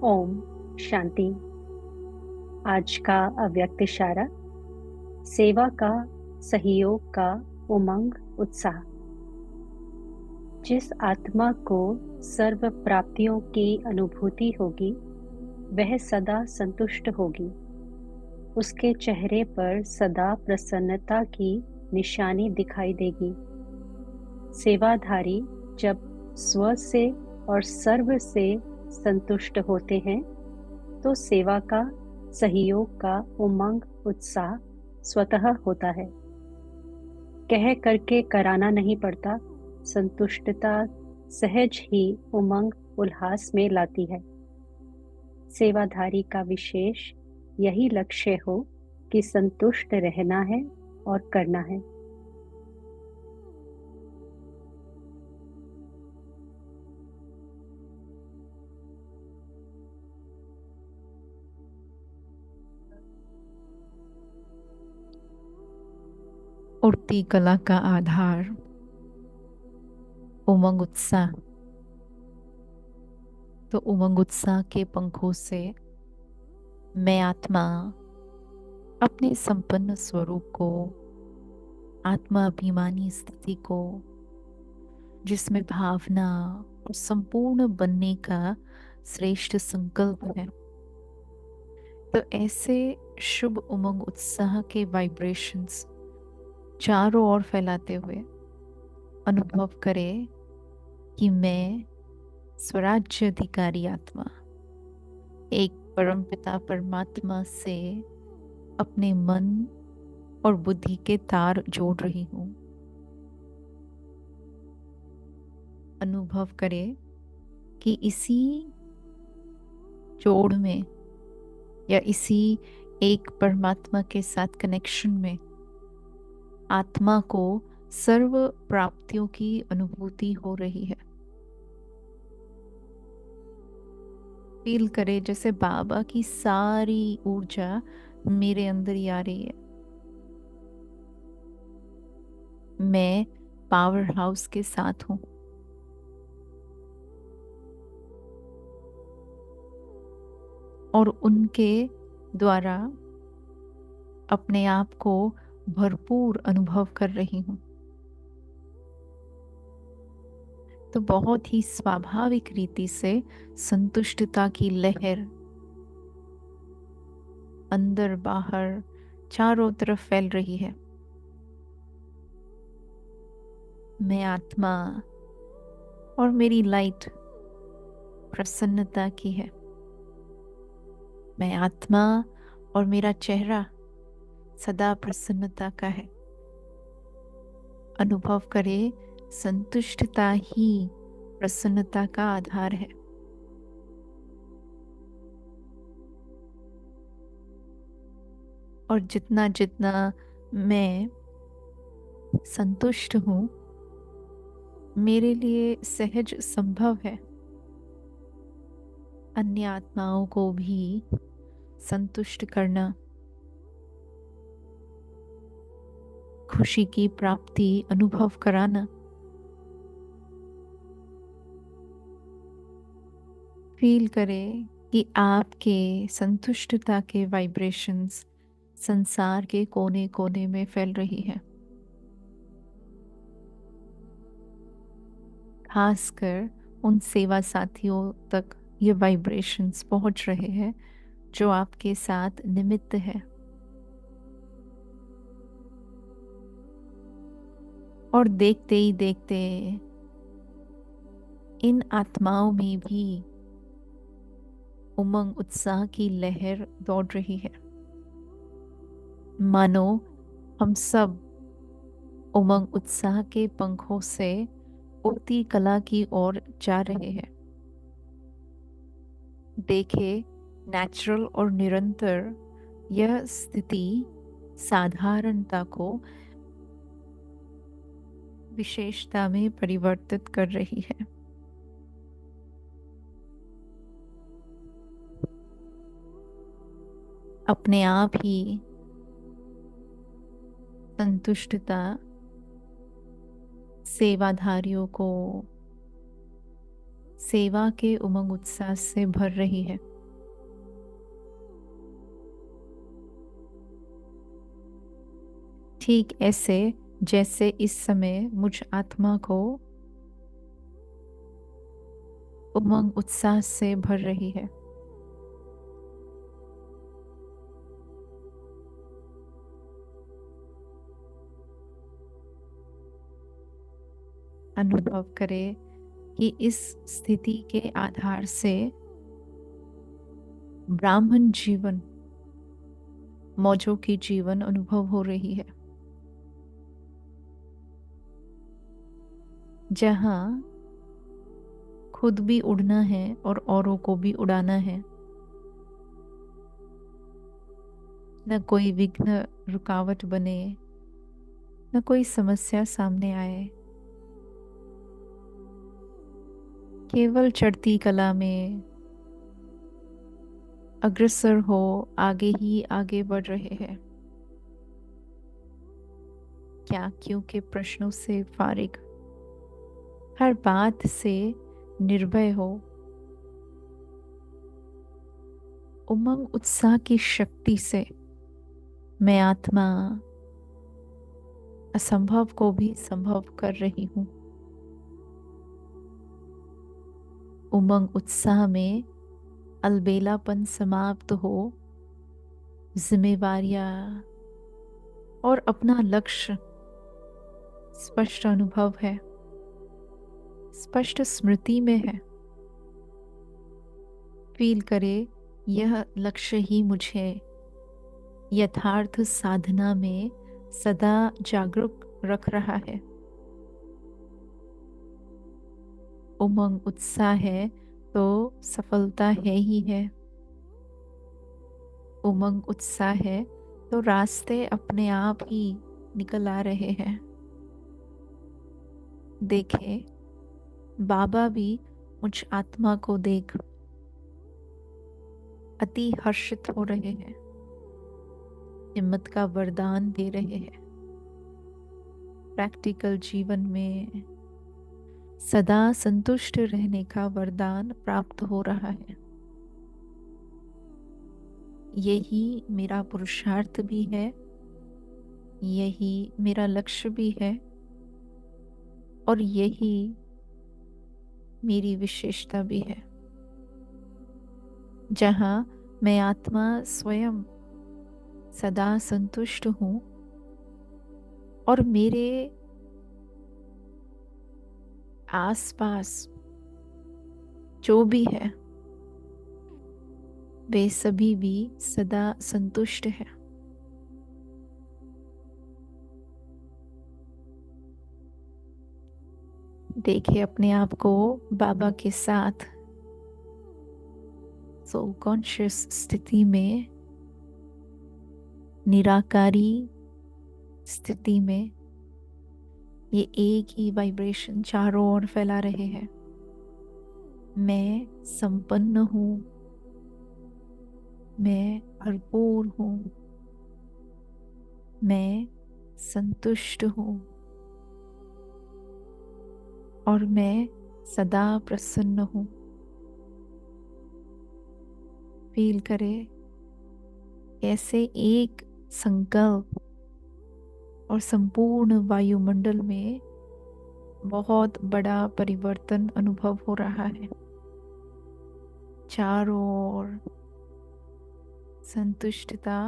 ओम शांति। आज का अव्यक्त इशारा, सेवा का, सहयोग का, उमंग, उत्साह। जिस आत्मा को सर्व प्राप्तियों की अनुभूति होगी वह सदा संतुष्ट होगी। उसके चेहरे पर सदा प्रसन्नता की निशानी दिखाई देगी। सेवाधारी जब स्व से और सर्व से संतुष्ट होते हैं तो सेवा का, सहयोग का उमंग, उत्साह स्वतः होता है। कह करके कराना नहीं पड़ता। संतुष्टता सहज ही उमंग, उल्लास में लाती है। सेवाधारी का विशेष यही लक्ष्य हो कि संतुष्ट रहना है और करना है। उड़ती कला का आधार उमंग उत्साह। तो उमंग उत्साह के पंखों से मैं आत्मा अपने संपन्न स्वरूप को, आत्मा अभिमानी स्थिति को, जिसमें भावना और संपूर्ण बनने का श्रेष्ठ संकल्प है, तो ऐसे शुभ उमंग उत्साह के वाइब्रेशंस चारों ओर फैलाते हुए अनुभव करे कि मैं स्वराज्य अधिकारी आत्मा एक परमपिता परमात्मा से अपने मन और बुद्धि के तार जोड़ रही हूं। अनुभव करे कि इसी जोड़ में या इसी एक परमात्मा के साथ कनेक्शन में आत्मा को सर्व प्राप्तियों की अनुभूति हो रही है। फील करे जैसे बाबा की सारी ऊर्जा मेरे अंदर ही आ रही है। मैं पावर हाउस के साथ हूं और उनके द्वारा अपने आप को भरपूर अनुभव कर रही हूं। तो बहुत ही स्वाभाविक रीति से संतुष्टता की लहर अंदर बाहर चारों तरफ फैल रही है। मैं आत्मा और मेरी लाइट प्रसन्नता की है। मैं आत्मा और मेरा चेहरा सदा प्रसन्नता का है। अनुभव करे संतुष्टता ही प्रसन्नता का आधार है। और जितना जितना मैं संतुष्ट हूं, मेरे लिए सहज संभव है अन्य आत्माओं को भी संतुष्ट करना, खुशी की प्राप्ति अनुभव कराना। फील करें कि आपके संतुष्टता के वाइब्रेशंस संसार के कोने कोने में फैल रही है। खासकर उन सेवा साथियों तक ये वाइब्रेशंस पहुंच रहे हैं जो आपके साथ निमित्त है। और देखते ही देखते इन आत्माओं में भी उमंग उत्साह की लहर दौड़ रही है। मानो हम सब उमंग उत्साह के पंखों से उड़ती कला की ओर जा रहे हैं। देखे नेचुरल और निरंतर यह स्थिति साधारणता को विशेषता में परिवर्तित कर रही है। अपने आप ही संतुष्टता सेवाधारियों को सेवा के उमंग उत्साह से भर रही है। ठीक ऐसे जैसे इस समय मुझ आत्मा को उमंग उत्साह से भर रही है। अनुभव करें कि इस स्थिति के आधार से ब्राह्मण जीवन, मौजों की जीवन अनुभव हो रही है, जहां खुद भी उड़ना है और औरों को भी उड़ाना है। न कोई विघ्न रुकावट बने, न कोई समस्या सामने आए। केवल चढ़ती कला में अग्रसर हो, आगे ही आगे बढ़ रहे हैं। क्या क्यों के प्रश्नों से फारिग, हर बात से निर्भय हो, उमंग उत्साह की शक्ति से मैं आत्मा असंभव को भी संभव कर रही हूं। उमंग उत्साह में अलबेलापन समाप्त हो, जिम्मेवारियां और अपना लक्ष्य स्पष्ट अनुभव है, स्पष्ट स्मृति में है। फील करे यह लक्ष्य ही मुझे यथार्थ साधना में सदा जागरूक रख रहा है। उमंग उत्साह है तो सफलता है ही है। उमंग उत्साह है तो रास्ते अपने आप ही निकल आ रहे हैं। देखे, बाबा भी मुझ आत्मा को देख अति हर्षित हो रहे हैं, हिम्मत का वरदान दे रहे हैं। प्रैक्टिकल जीवन में सदा संतुष्ट रहने का वरदान प्राप्त हो रहा है। यही मेरा पुरुषार्थ भी है, यही मेरा लक्ष्य भी है और यही मेरी विशेषता भी है। जहां मैं आत्मा स्वयं सदा संतुष्ट हूं और मेरे आसपास जो भी है वे सभी भी सदा संतुष्ट है। देखिए अपने आप को बाबा के साथ सोल कॉन्शियस स्थिति में, निराकारी स्थिति में, ये एक ही वाइब्रेशन चारों ओर फैला रहे हैं। मैं संपन्न हूं, मैं भरपूर हूं, मैं संतुष्ट हूं और मैं सदा प्रसन्न हूं। फील करे कैसे एक संकल्प और संपूर्ण वायुमंडल में बहुत बड़ा परिवर्तन अनुभव हो रहा है। चारों ओर संतुष्टता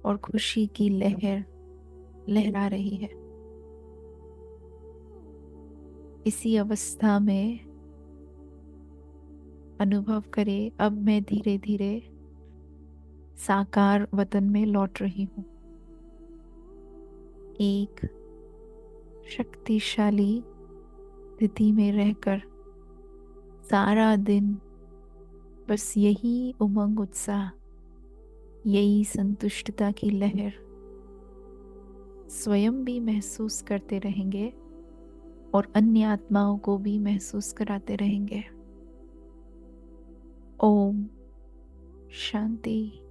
और खुशी की लहर लहरा रही है। इसी अवस्था में अनुभव करे अब मैं धीरे धीरे साकार वतन में लौट रही हूं। एक शक्तिशाली स्थिति में रहकर सारा दिन बस यही उमंग उत्साह, यही संतुष्टता की लहर स्वयं भी महसूस करते रहेंगे और अन्य आत्माओं को भी महसूस कराते रहेंगे। ओम शांति।